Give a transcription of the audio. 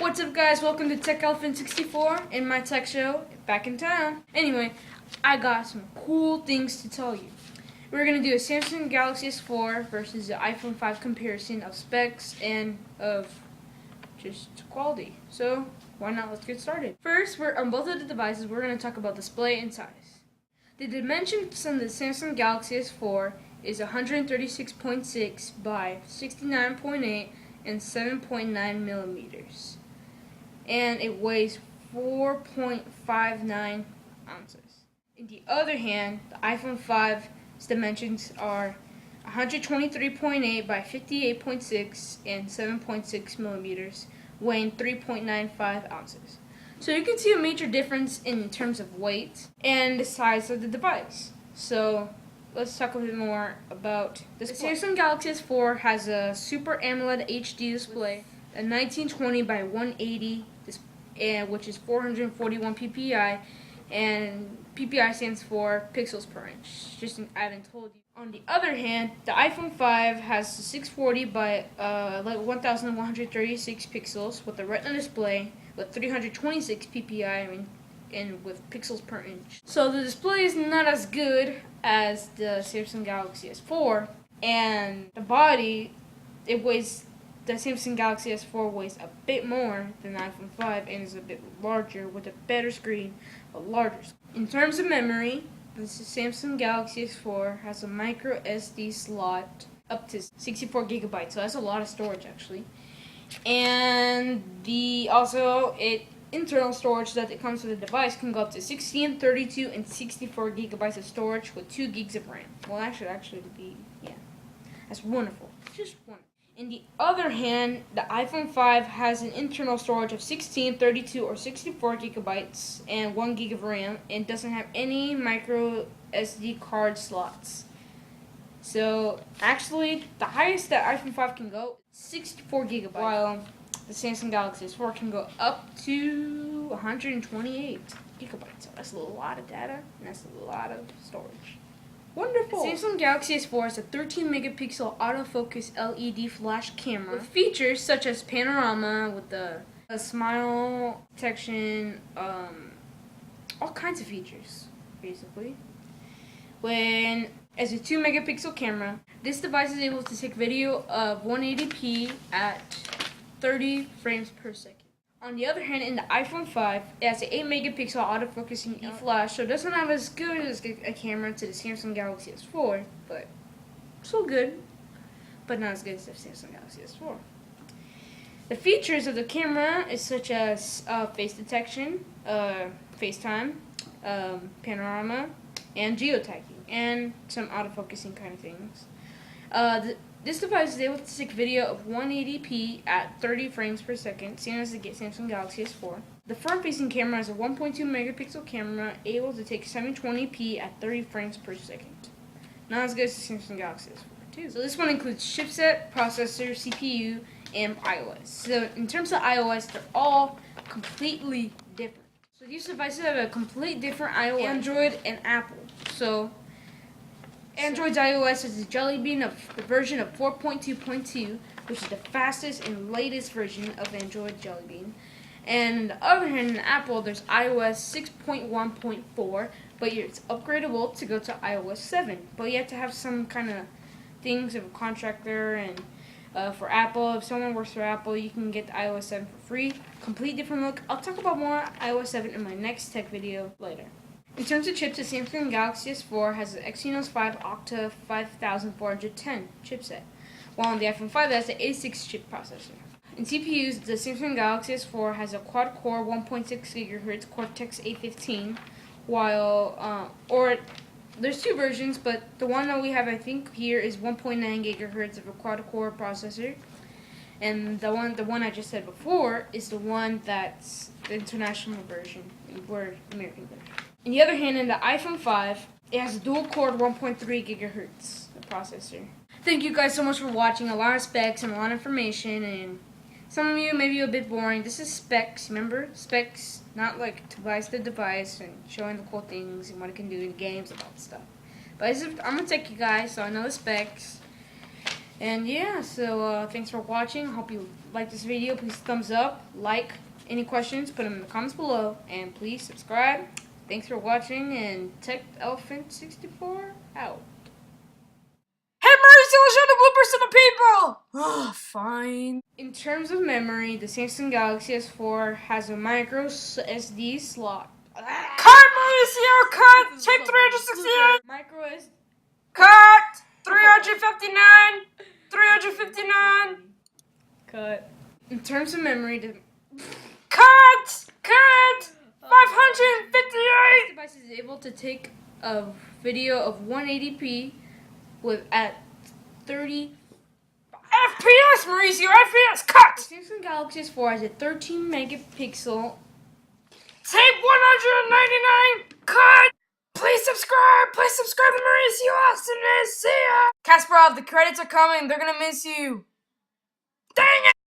what's up guys? Welcome to Tech Elephant 64 in my tech show, back in town. Anyway, I got some cool things to tell you. We're going to do a Samsung Galaxy S4 versus the iPhone 5 comparison of specs and of just quality. So, why not? Let's get started. First, on both of the devices, we're going to talk about display and size. The dimensions on the Samsung Galaxy S4 is 136.6 by 69.8 and 7.9 millimeters, and it weighs 4.59 ounces. On the other hand, the iPhone 5's dimensions are 123.8 by 58.6 and 7.6 millimeters, weighing 3.95 ounces. So you can see a major difference in terms of weight and the size of the device. So let's talk a bit more about this. The Samsung Galaxy S4 has a Super AMOLED HD display, a 1920 by 180, which is 441 ppi, and ppi stands for pixels per inch. I haven't told you. On the other hand, the iPhone 5 has a 640 by 1136 pixels with a Retina display with 326 ppi and with pixels per inch. So the display is not as good as the Samsung Galaxy S4, and the body, the Samsung Galaxy S4 weighs a bit more than the iPhone 5 and is a bit larger with a better screen, a larger screen. In terms of memory, the Samsung Galaxy S4 has a micro SD slot up to 64 gigabytes, so that's a lot of storage actually. And internal storage that it comes with the device can go up to 16, 32, and 64 gigabytes of storage with 2 gigs of RAM. Well, that's wonderful. Just wonderful. On the other hand, the iPhone 5 has an internal storage of 16, 32, or 64 gigabytes and 1 gig of RAM, and doesn't have any micro SD card slots. So, actually, the highest that iPhone 5 can go is 64 gigabytes, while the Samsung Galaxy S4 can go up to 128 gigabytes. So that's a lot of data, and that's a lot of storage. Wonderful! The Samsung Galaxy S4 has a 13 megapixel autofocus LED flash camera with features such as panorama with a smile detection, all kinds of features, basically. As a 2 megapixel camera, this device is able to take video of 180p at 30 frames per second. On the other hand, in the iPhone 5, it has an 8 megapixel autofocusing e-flash, so it doesn't have as good as a camera to the Samsung Galaxy S4, but still good, but not as good as the Samsung Galaxy S4. The features of the camera is such as face detection, FaceTime, panorama, and geotagging, and some autofocusing kind of things. This device is able to take video of 180p at 30 frames per second, same as the Samsung Galaxy S4. The front-facing camera is a 1.2 megapixel camera able to take 720p at 30 frames per second. Not as good as the Samsung Galaxy S4 too. So this one includes chipset, processor, CPU, and iOS. So in terms of iOS, they're all completely different. So these devices have a complete different iOS, Android, and Apple. So Android's iOS is the Jelly Bean of the version of 4.2.2, which is the fastest and latest version of Android Jelly Bean. And on the other hand, in Apple, there's iOS 6.1.4, but it's upgradable to go to iOS 7. But you have to have some kind of things of a contractor, and for Apple, if someone works for Apple, you can get the iOS 7 for free. Complete different look. I'll talk about more iOS 7 in my next tech video later. In terms of chips, the Samsung Galaxy S4 has the Exynos 5 Octa 5410 chipset, while on the iPhone 5 it has the A6 chip processor. In CPUs, the Samsung Galaxy S4 has a quad-core 1.6 GHz Cortex A15, there's two versions, but the one that we have, I think, here is 1.9 GHz of a quad-core processor, and the one I just said before is the one that's the international version, or American version. On the other hand, in the iPhone 5, it has a dual-core 1.3 gigahertz processor. Thank you guys so much for watching. A lot of specs and a lot of information, and some of you may be a bit boring. This is specs, remember? Specs, not like device to device and showing the cool things and what it can do in games and all that stuff. But I'm a techie guy, so I know the specs. And yeah, so thanks for watching. Hope you like this video, please thumbs up, like. Any questions, put them in the comments below, and please subscribe. Thanks for watching, and Tech Elephant 64 out. Hey, Mauricio, show the bloopers to the people! Oh, fine. In terms of memory, the Samsung Galaxy S4 has a micro SD slot. Cut, Mauricio, cut! Tape 368! Micro SD. Cut! 359! 359! Cut. In terms of memory, the Cut! Cut! 558! This device is able to take a video of 180p at 30. FPS, Mauricio, FPS, cut! The Samsung Galaxy S4 has a 13 megapixel. Tape 199, cut! Please subscribe to Mauricio Austin. See ya! Kasparov, the credits are coming, they're gonna miss you. Dang it!